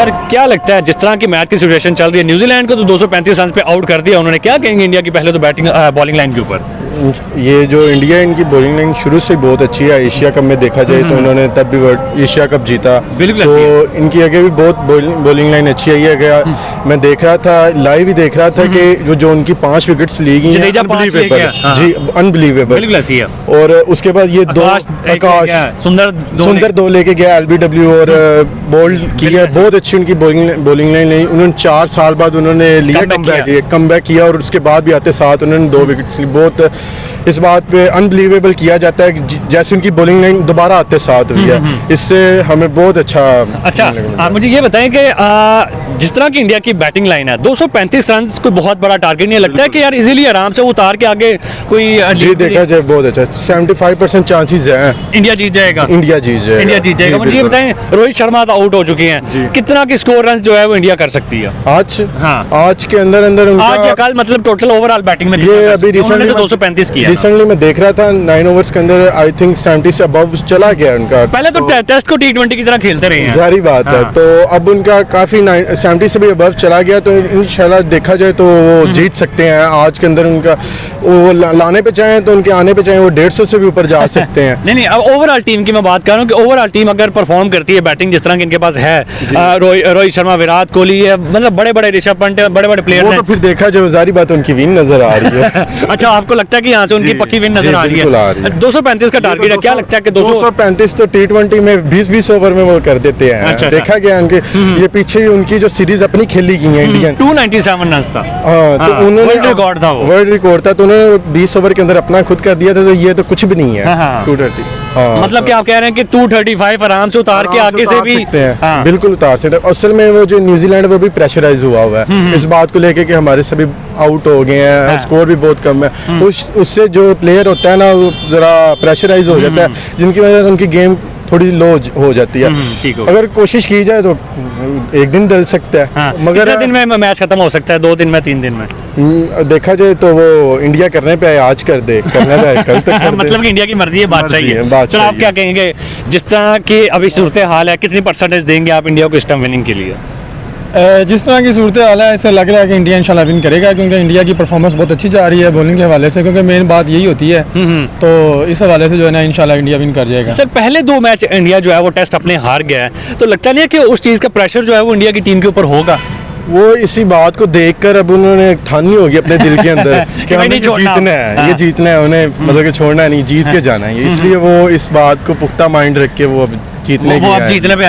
Sir क्या लगता है जिस तरह की मैच की सिचुएशन चल रही है, न्यूजीलैंड को तो 235 रन पे आउट कर दिया उन्होंने, क्या कहेंगे इंडिया की पहले तो बैटिंग बॉलिंग लाइन के ऊपर? ये जो इंडिया इनकी बॉलिंग लाइन शुरू से बहुत अच्छी है। एशिया कप में देखा जाए तो इन्होंने तब भी एशिया कप जीता, बिल्कुल। तो इनकी आगे भी बहुत बॉलिंग लाइन अच्छी आई है। मैं देख रहा था, लाइव ही देख रहा था कि जो उनकी 5 विकेट्स ली गई हैं, अनबिलीवेबल जी, अनबिलीवेबल। और उसके बाद ये दो आकाश सुंदर 2 लेके गया एलबीडब्ल्यू और बोल्ड किया, बहुत अच्छी उनकी बॉलिंग लाइन ली। उन्होंने 4 साल बाद उन्होंने लिया कमबैक किया और उसके बाद भी आते साथ उन्होंने 2 विकेट्स ली। बहुत इस बात पे अनबिलीवेबल किया जाता है जैसे उनकी बॉलिंग लाइन दोबारा आते साथ हुई है, इससे हमें बहुत अच्छा। आप मुझे ये बताएं कि जिस तरह की इंडिया की बैटिंग लाइन है, 235 रन कोई बहुत बड़ा टारगेट नहीं लगता है कि यार इजीली आराम से उतार के आगे कोई जी देखा जाए बहुत अच्छा 75% चांसेस हैं इंडिया जीत जाएगा। मुझे ये बताएं रोहित शर्मा तो आउट हो चुके हैं, कितना की स्कोर रन जो है वो इंडिया कर सकती है आज के अंदर आज या कल, मतलब टोटल ओवरऑल बैटिंग में? ये अभी रिसेंटली 235 किया, रिसेंटली मैं देख रहा था 9 ओवर्स के अंदर आई थिंक 70 से अबव चला गया उनका। पहले तो टेस्ट को T20 की तरह खेलते रहे हैं, जारी बात है। तो अब उनका काफी 70 से भी अबव चला गया, तो इंशाल्लाह देखा जाए तो वो जीत सकते हैं। आज के अंदर उनका वो लाने पे चाहें तो उनके आने पे चाहें वो 150 से भी ऊपर जा सकते हैं। नहीं अब ओवरऑल टीम की मैं बात कर रहा हूँ कि ओवरऑल टीम अगर परफॉर्म करती है बैटिंग जिस तरह की इनके पास है, रोहित शर्मा, विराट कोहली है, मतलब बड़े ऋषभ पंत, बड़े प्लेयर हैं, तो फिर देखा जाए जारी बात उनकी विन नजर आ रही है। अच्छा, आपको लगता है कि यहाँ से उनकी पक्की विन नजर आ रही है? 235 का टारगेट है, क्या लगता है कि 235 तो T20 में 20-20 ओवर में वो कर देते हैं। अच्छा, देखा गया उनके ये पीछे उनकी जो सीरीज अपनी खेली गई है इंडियन 297 रन था, तो उन्होंने रिकॉर्ड था, वर्ल्ड रिकॉर्ड था, तो उन्होंने 20 ओवर के अंदर अपना खुद कर दिया था, तो ये तो कुछ भी नहीं है। 230 मतलब कि आप कह रहे हैं कि 235 आराम से उतार के आगे से भी बिल्कुल उतार सकते हैं। असल में वो जो न्यूजीलैंड वो भी प्रेशराइज हुआ है इस बात को लेके कि हमारे सभी आउट हो गए हैं, स्कोर भी बहुत कम है। उससे जो प्लेयर होता है ना वो जरा प्रेशराइज हो जाता है, जिनकी वजह से उनकी गेम थोड़ी लो हो जाती है। अगर कोशिश की जाए तो एक दिन डल सकता है, मगर दिन में मैच खत्म हो सकता है, 2 दिन में, 3 दिन में देखा जाए तो वो इंडिया करने पे आज कर दे, करने पे कल तक कर मतलब कि इंडिया की मर्जी है, बात चाहिए। तो आप क्या कहेंगे जिस तरह की अभी सूरत हाल है, कितनी परसेंटेज देंगे आप इंडिया को इस टाइम विनिंग के लिए? जिस तरह की सूरत हाल है ऐसा लग रहा है कि इंडिया इंशाल्लाह विन करेगा, क्योंकि इंडिया की परफॉर्मेंस बहुत अच्छी जा रही है बॉलिंग के हवाले से, क्योंकि मेन बात यही होती है। तो इस हवाले से जो है ना इंशाल्लाह इंडिया विन कर जाएगा। सर पहले 2 मैच इंडिया जो है वो टेस्ट अपने हार गया है, तो लगता नहीं है कि उस चीज़ का प्रेशर जो है वो इंडिया की टीम के ऊपर होगा? वो इसी बात को देखकर अब उन्होंने ठानी होगी अपने दिल के अंदर कि हमें जीतना है, ये जीतना है उन्हें, मतलब कि छोड़ना नहीं, जीत के जाना है। इसलिए वो इस बात को पुख्ता माइंड रख के वो अब जीतने पे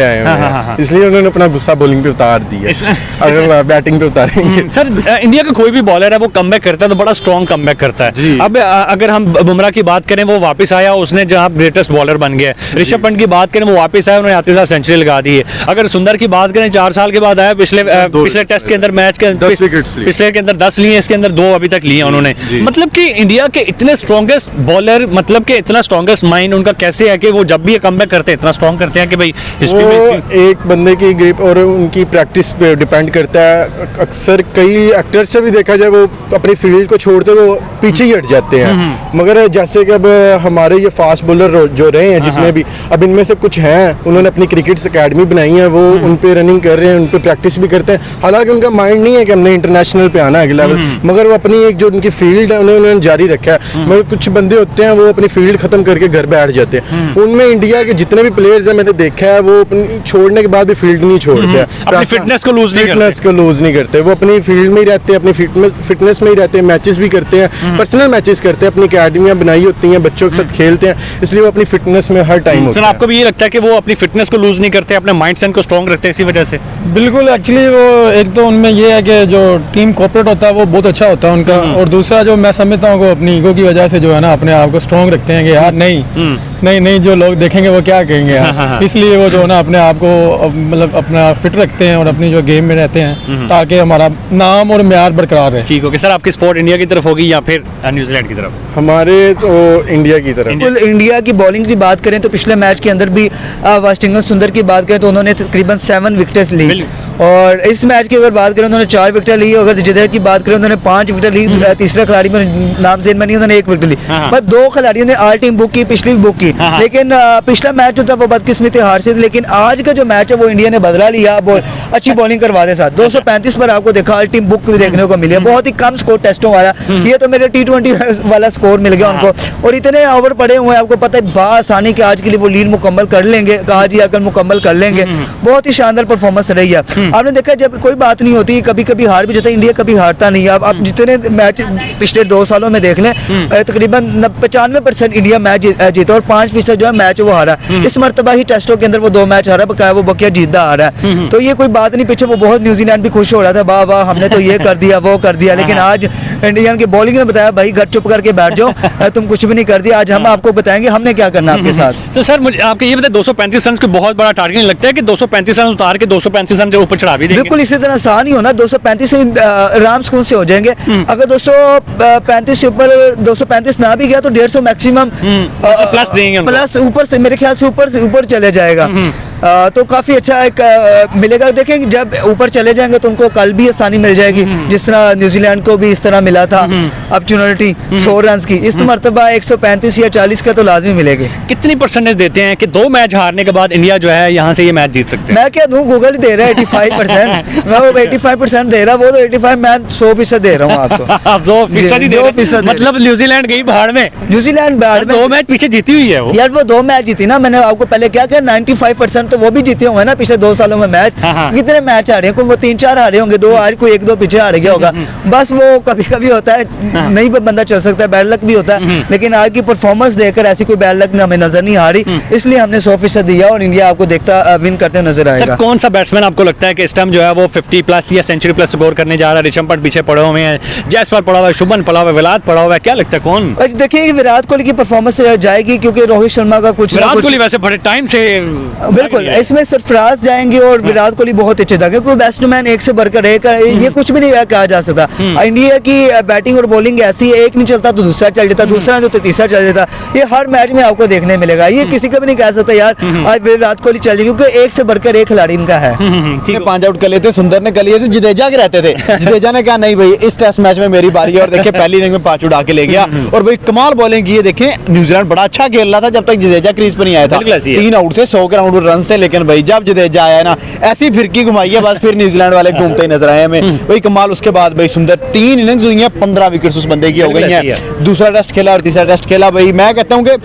आए हैं, इसलिए उन्होंने अपना गुस्सा बॉलिंग पे उतार दिया। अगर बैटिंग पे उतारेंगे सर इंडिया का कोई भी बॉलर है वो कमबैक करता है तो बड़ा स्ट्रॉन्ग कमबैक करता है। अब अगर हम बुमराह की बात करें, वो वापस आया, उसने जहाँ ग्रेटेस्ट बॉलर बन गया। ऋषभ पंत की बात करें, वो वापस आया, उन्होंने आते साथ सेंचुरी लगा दी है। अगर सुंदर की बात करें, 4 साल के बाद आया, पिछले टेस्ट के अंदर मैच के पिछले के अंदर 10 लिए, इसके अंदर 2 अभी तक लिए उन्होंने। मतलब कि इंडिया के इतने स्ट्रॉन्गेस्ट बॉलर, मतलब कि इतना स्ट्रॉन्गेस्ट माइंड उनका कैसे है कि वो जब भी कमबैक करते हैं इतना स्ट्रॉन्ग करते हैं कि भाई हिस्ट्री में एक बंदे की ग्रिप और उनकी प्रैक्टिस पे डिपेंड करता है। अक्सर कई एक्टर से भी देखा जाए वो अपनी फील्ड को छोड़ते वो पीछे ही हट जाते हैं, मगर जैसे कि अब हमारे ये फास्ट बॉलर जो रहे हैं जितने भी, अब इनमें से कुछ हैं उन्होंने अपनी क्रिकेट अकेडमी बनाई है, वो उन पे रनिंग कर रहे हैं, उन पे प्रैक्टिस भी करते हैं। हालांकि उनका माइंड नहीं है कि हमने इंटरनेशनल पे आना है अगला लेवल, मगर वो अपनी एक जो उनकी फील्ड है उन्होंने जारी रखा है। मगर कुछ बंदे होते हैं वो अपनी फील्ड खत्म करके घर बैठ जाते हैं। उनमें इंडिया के जितने भी प्लेयर्स हैं मैंने देखा है वो अपनी छोड़ने के बाद भी फील्ड नहीं छोड़ते, अपनी फिटनेस को लूज नहीं करते, वो अपनी फील्ड में ही रहते हैं, अपनी फिटनेस में ही रहते हैं, मैचेस भी करते हैं, पर्सनल मैचेस करते हैं, अपनी अकेडमियां बनाई होती हैं, बच्चों के साथ खेलते हैं, इसलिए वो अपनी फिटनेस में हर टाइम होते हैं। आपको भी ये लगता है कि वो अपनी फिटनेस को लूज नहीं करते, अपने माइंडसेट को स्ट्रॉन्ग रखते हैं इसी वजह से? बिल्कुल, एक्चुअली वो एक तो उनमें ये है कि जो टीम कोऑपरेट होता है वो बहुत अच्छा होता है उनका, और दूसरा जो मैं समझता हूँ वो अपनी ईगो की वजह से जो है ना अपने आप को स्ट्रॉन्ग रखते हैं कि यार नहीं जो लोग देखेंगे वो क्या कहेंगे यार। इसलिए वो जो है ना अपने आप को मतलब अपना फिट रखते हैं और अपनी जो गेम में रहते हैं ताकि हमारा नाम और म्यार बरकरार रहे। ठीक, ओके सर, आपकी सपोर्ट इंडिया की तरफ होगी या फिर न्यूजीलैंड की तरफ? हमारे तो इंडिया की तरफ। इंडिया की बॉलिंग की बात करें तो पिछले मैच के अंदर भी वाशिंगटन सुंदर की बात करें तो उन्होंने तकरीबन 7 विकेट्स ली, और इस मैच की अगर बात करें उन्होंने 4 विकेट ली, अगर जडेजा की बात करें उन्होंने 5 विकेट ली, तीसरा खिलाड़ी में नाम जेन में नहीं, उन्होंने 1 विकेट ली। पर 2 खिलाड़ियों ने ऑल टीम बुक की, पिछली भी बुक की, लेकिन पिछला मैच जो था वो बदकिस्मती हार से, लेकिन आज का जो मैच है वो इंडिया ने बदला लिया, अच्छी बॉलिंग करवाने साथ 235 पर आपको देखा ऑल टीम बुक भी देखने को मिली है, बहुत ही कम स्कोर टेस्टों वाला, ये तो मेरे T20 वाला स्कोर मिल गया उनको, और इतने ओवर पड़े हुए हैं आपको पता है आसानी के आज के लिए वो लीड मुकम्मल कर लेंगे, कहा जी अगर मुकम्मल कर लेंगे। बहुत ही शानदार परफॉर्मेंस रही है। आपने देखा जब कोई बात नहीं होती, कभी कभी हार भी जाता है, इंडिया कभी हारता नहीं है। आप जितने मैच पिछले 2 सालों में देख लें, तकरीबन 95% इंडिया मैच जीता और 5% जो है मैच वो हारा। इस मरतबा ही टेस्टों के अंदर वो 2 मैच हारा, बकाया वो बकिया जीतता आ रहा है, तो ये कोई बात नहीं। पीछे वो बहुत न्यूजीलैंड भी खुश हो रहा था, वाह वाह हमने तो ये कर दिया वो कर दिया, लेकिन आज इंडियन की बॉलिंग ने बताया भाई घर चुप करके बैठ जाओ, तुम कुछ भी नहीं कर दिया, आज हम आपको बताएंगे हमने क्या करना आपके साथ। तो सर मुझे आपके ये बताए 235 रन को बहुत बड़ा टारगेट नहीं लगता है कि 235 रन उतार के 235 रन जो ऊपर चढ़ा भी देंगे? बिल्कुल इसी तरह आसान ही होना, 235 से आराम सुकून से हो जाएंगे। अगर 235 से ऊपर 235 ना भी गया तो 150 मैक्सिमम प्लस देंगे उनको। प्लस ऊपर से मेरे ख्याल से ऊपर चले जाएगा, तो काफी अच्छा एक मिलेगा। देखें जब ऊपर चले जाएंगे तो उनको कल भी आसानी मिल जाएगी, जिस तरह न्यूजीलैंड को भी इस तरह मिला था अपॉर्चुनिटी 100 रन की, इस मरतबा 135 या 40 का तो लाजमी मिलेगी। कितनी परसेंटेज देते हैं कि 2 मैच हारने के बाद इंडिया जो है यहाँ से ये मैच जीत सकते हैं? मैं क्या दूं, गूगल दे रहा है 85%, मैं वो 85% दे रहा, वो तो 85, मैं 100% दे रहा हूँ आपको। आप 2% ही दे रहे हैं। मतलब न्यूजीलैंड गई बाहर में, न्यूजीलैंड बाहर में 2 मैच पीछे जीती हुई है वो यार, वो 2 मैच जीती ना, मैंने आपको पहले क्या कहा 95% तो वो भी जीते हुए हैं ना पिछले 2 सालों में मैच। कितने मैच हारे हैं, कोई वो 3-4 हारे होंगे, 2 आज कोई 1-2 पीछे हार गया होगा, बस वो कभी कभी होता है, नहीं बंदा चल सकता है, बैड लक भी होता है, लेकिन आज की परफॉर्मेंस देखकर ऐसी कोई बैड लक हमें नजर नहीं आ रही, इसलिए हमने 100% दिया और इंडिया आपको देखता विन करते हुए नजर आएगा। कौन सा बैट्समैन आपको लगता है कि इस टाइम जो है वो 50 प्लस या सेंचुरी प्लस स्कोर करने जा रहा है? ऋषभ पंत पीछे पड़े हुए हैं, जायसवाल पड़ा हुआ है, शुभमन पड़ा हुआ है, विराट पड़ा हुआ है, क्या लगता है कौन? देखिए विराट कोहली की परफॉर्मेंस जाएगी, क्योंकि रोहित शर्मा का कुछ विराट कोहली वैसे बड़े टाइम से बिल्कुल इसमें सरफराज जाएंगे और विराट कोहली बहुत अच्छे था, क्योंकि बैट्समैन एक से बढ़कर एक, ये कुछ भी नहीं कहा जा सकता। इंडिया की बैटिंग और बॉलिंग ऐसी है, एक नहीं चलता तो दूसरा चल जाता, दूसरा नहीं तो तीसरा चल जाता, ये हर मैच में आपको देखने मिलेगा, ये किसी का भी नहीं कह सकता यार आज विराट कोहली चल जाए, क्योंकि एक से बढ़कर एक खिलाड़ी इनका है। 5 आउट कर लिए थे, सुंदर ने कर लिए थे, जडेजा के रहते थे, जडेजा ने कहा नहीं भाई इस टेस्ट मैच में मेरी बारी है, और देखिए पहली इनिंग में 5 उड़ा के ले गया, और भाई कमाल बॉलिंग की है। देखिए न्यूजीलैंड बड़ा अच्छा खेल रहा था जब तक जडेजा क्रीज पर नहीं आया था, 3 आउट से 100 ग्राउंड रन थे, लेकिन भाई जब जडेजा आया ना ऐसी फिरकी घुमाई है, बस फिर न्यूजीलैंड वाले घूमते ही नजर आए हमें। भाई कमाल, उसके बाद भाई सुंदर 3 इनिंग्स हुई हैं, 15 विकेट्स उस बंदे की हो गई हैं, दूसरा टेस्ट खेला और तीसरा टेस्ट खेला। भाई मैं कहता हूं कि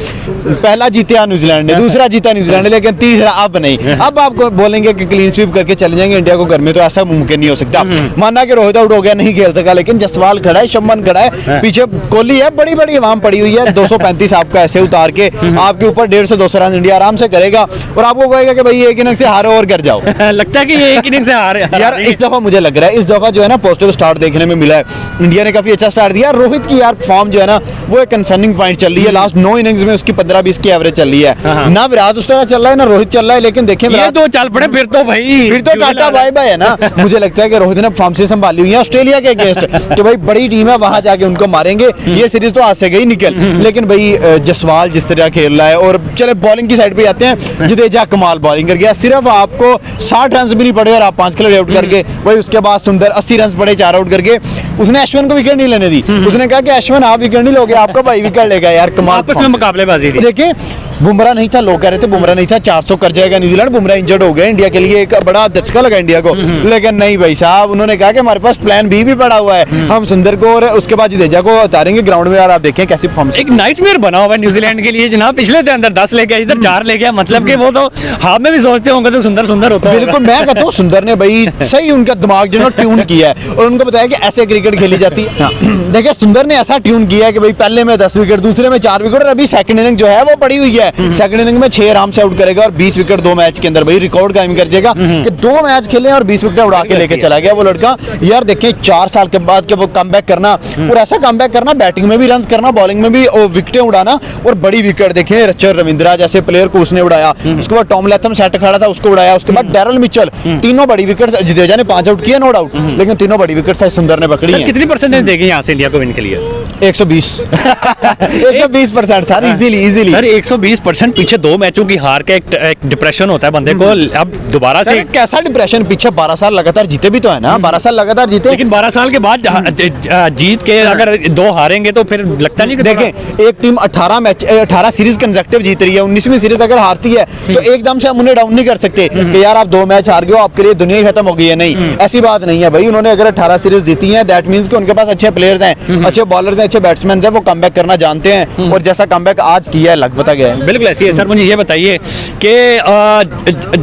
पहला जीता न्यूजीलैंड ने, दूसरा जीता न्यूजीलैंड ने, लेकिन तीसरा अब नहीं। अब आपको बोलेंगे कि क्लीन स्वीप करके चले जाएंगे इंडिया को घर में, तो ऐसा मुमकिन नहीं हो सकता। माना कि रोहित आउट हो गया, नहीं खेल सका, लेकिन जसवाल खड़ा है, शुभमन खड़ा है, पीछे कोहली है, बड़ी बड़ी आवाम पड़ी हुई है। 235 आपका ऐसे उतार के आपके ऊपर 150-200 रन इंडिया आराम से करेगा, और आपको कहेगा कि भाई एक इनिंग से हारो और घर जाओ। लगता है कि ये एक इनिंग से हार यार इस दफा मुझे लग रहा है, इस दफा जो है ना पॉजिटिव स्टार्ट देखने में मिला है, इंडिया ने काफी अच्छा स्टार्ट दिया। रोहित की यार फॉर्म जो है ना वो एक कंसर्निंग पॉइंट चल रही है, लास्ट 9 इनिंग्स में उसकी 15-20 की एवरेज चल रही है, ना विराट उस तरह चल रहा है ना रोहित चल रहा है, लेकिन देखिए ये तो चल पड़े फिर तो भाई, फिर तो टाटा बाय बाय है ना। मुझे लगता है कि रोहित ने फॉर्म से संभाली हुई है ऑस्ट्रेलिया के अगेंस्ट, कि भाई बड़ी टीम है, वहां जाके उनको मारेंगे, ये सीरीज तो आज से गई निकल। लेकिन भाई जसवाल जिस तरह खेल रहा है, और चले बॉलिंग की साइड पे आते हैं, जडेजा कमाल बॉलिंग कर गया, सिर्फ आपको 60 रन भी नहीं पड़े और आप 5 खिलाड़ी आउट करके, भाई उसके बाद सुंदर 80 रन पड़े 4 आउट करके, उसने अश्विन को विकेट नहीं लेने दी, उसने कहा कि अश्विन आप विकेट नहीं लोगे, आपका भाई विकेट लेगा। यार कमाल आपस में मुकाबलेबाजी थी। देखिए बुमराह नहीं था, लोग कह रहे थे बुमराह नहीं था, 400 कर जाएगा न्यूजीलैंड, बुमराह इंजर्ड हो गया, इंडिया के लिए एक बड़ा धचका लगा इंडिया को, लेकिन नहीं भाई साहब, उन्होंने कहा कि हमारे पास प्लान बी भी पड़ा हुआ है, हम सुंदर को और उसके बाद जडेजा को उतारेंगे ग्राउंड में, और आप देखें कैसी परफॉर्मेंस। एक नाइटमेयर बना हुआ है न्यूजीलैंड के लिए जनाब, पिछले के अंदर 10 ले गया, इधर 4 ले गया, मतलब कि वो तो हाथ में भी सोचते होंगे तो सुंदर सुंदर होता है। बिल्कुल, मैं कहता हूँ सुंदर ने भाई सही उनका दिमाग जो है ट्यून किया है, और उनको बताया कि ऐसे क्रिकेट खेली जाती है। देखिए सुंदर ने ऐसा ट्यून किया है कि भाई पहले में 10 विकेट, दूसरे में 4 विकेट, और अभी सेकंड इनिंग जो है वो पड़ी हुई है, सेकंड इनिंग में 6 आराम से आउट करेगा और 20 विकेट 2 मैच के अंदर, भाई रिकॉर्ड कायम कर देगा कि 2 मैच खेले और 20 विकेट उड़ा के लेके चला गया वो लड़का। यार देखिए 4 साल के बाद वो कमबैक करना, और ऐसा कमबैक करना, बैटिंग में भी रन करना, बॉलिंग में भी विकेटें उड़ाना, और बड़ी विकेट देखें रचर रविंद्रा जैसे प्लेयर को उसने उड़ाया, उसके बाद टॉम लैथम सेट खड़ा था उसको उड़ाया, उसके बाद डैरल मिचेल, तीनों बड़ी विकेट, जडेजा ने 5 आउट किया नो डाउट, लेकिन तीनों बड़ी विकेट सुंदर ने पकड़ी है। कितनी परसेंटेज देगी यहाँ से इंडिया को विन के लिए? 120% सर, इजीली सर 120 35% पीछे 2 मैचों की हार का एक डिप्रेशन होता है बंदे को। अब दोबारा सर से कैसा डिप्रेशन, पीछे 12 साल लगातार जीते भी तो है ना, 12 साल लगातार जीते। लेकिन 12 साल के बाद जीत के अगर 2 हारेंगे तो फिर लगता नहीं कि देखें एक टीम 18 सीरीज कंसेक्टिव जीत रही है, 19वीं सीरीज अगर हारती है तो एकदम से हम उन्हें डाउन नहीं कर सकते कि यार आप 2 मैच हार गए हो, आपके लिए दुनिया ही खत्म हो गई है। नहीं, ऐसी बात नहीं है भाई। उन्होंने अगर 18 सीरीज जीती है, दैट मींस कि उनके पास अच्छे प्लेयर्स हैं, अच्छे बॉलर्स हैं, अच्छे बैट्समैन हैं, वो कमबैक करना जानते हैं, और जैसा कमबैक आज किया है लग पता गया है। बिल्कुल ऐसी है। सर मुझे ये बताइए कि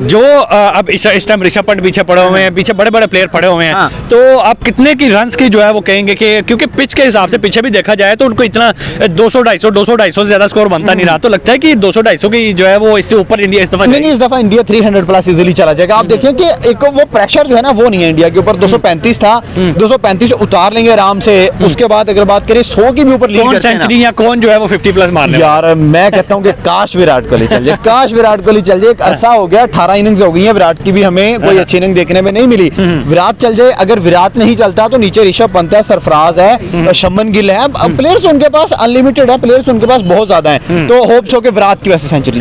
जो अब इस टाइम ऋषभ पंत पीछे पड़े हुए हैं, पीछे बड़े बड़े प्लेयर पड़े हुए हैं, तो आप कितने की रन्स की जो है वो कहेंगे कि क्योंकि पिच के हिसाब से पीछे भी देखा जाए तो उनको इतना 200-250 से ज्यादा स्कोर बनता नहीं रहा, तो लगता है कि 200-250 की जो है वो इससे ऊपर इंडिया इस दफा नहीं, इस दफा इंडिया 300 प्लस इजीली चला जाएगा। आप देखिए कि एक वो प्रेशर जो है ना वो नहीं है इंडिया के ऊपर। 235 था, 235 उतार लेंगे आराम से। उसके बाद अगर बात करें 100 की भी ऊपर लीड कौन करते हैं ना, सेंचुरी या कौन जो है वो 50 प्लस मारने यार मैं कहता हूँ कि काश विराट कोहली चल जाए, काश विराट कोहली चल जाए। एक अरसा हो गया, 18 इनिंग्स हो गई है विराट की भी, हमें कोई अच्छी इनिंग देखने में नहीं मिली। विराट चल जाए, अगर विराट नहीं चलता तो नीचे ऋषभ पंत है, सरफराज है, शुभमन गिल है, प्लेयर्स उनके पास अनलिमिटेड है, प्लेयर्स उनके पास बहुत ज्यादा है। तो होप्स हो कि विराट की वैसे सेंचुरी।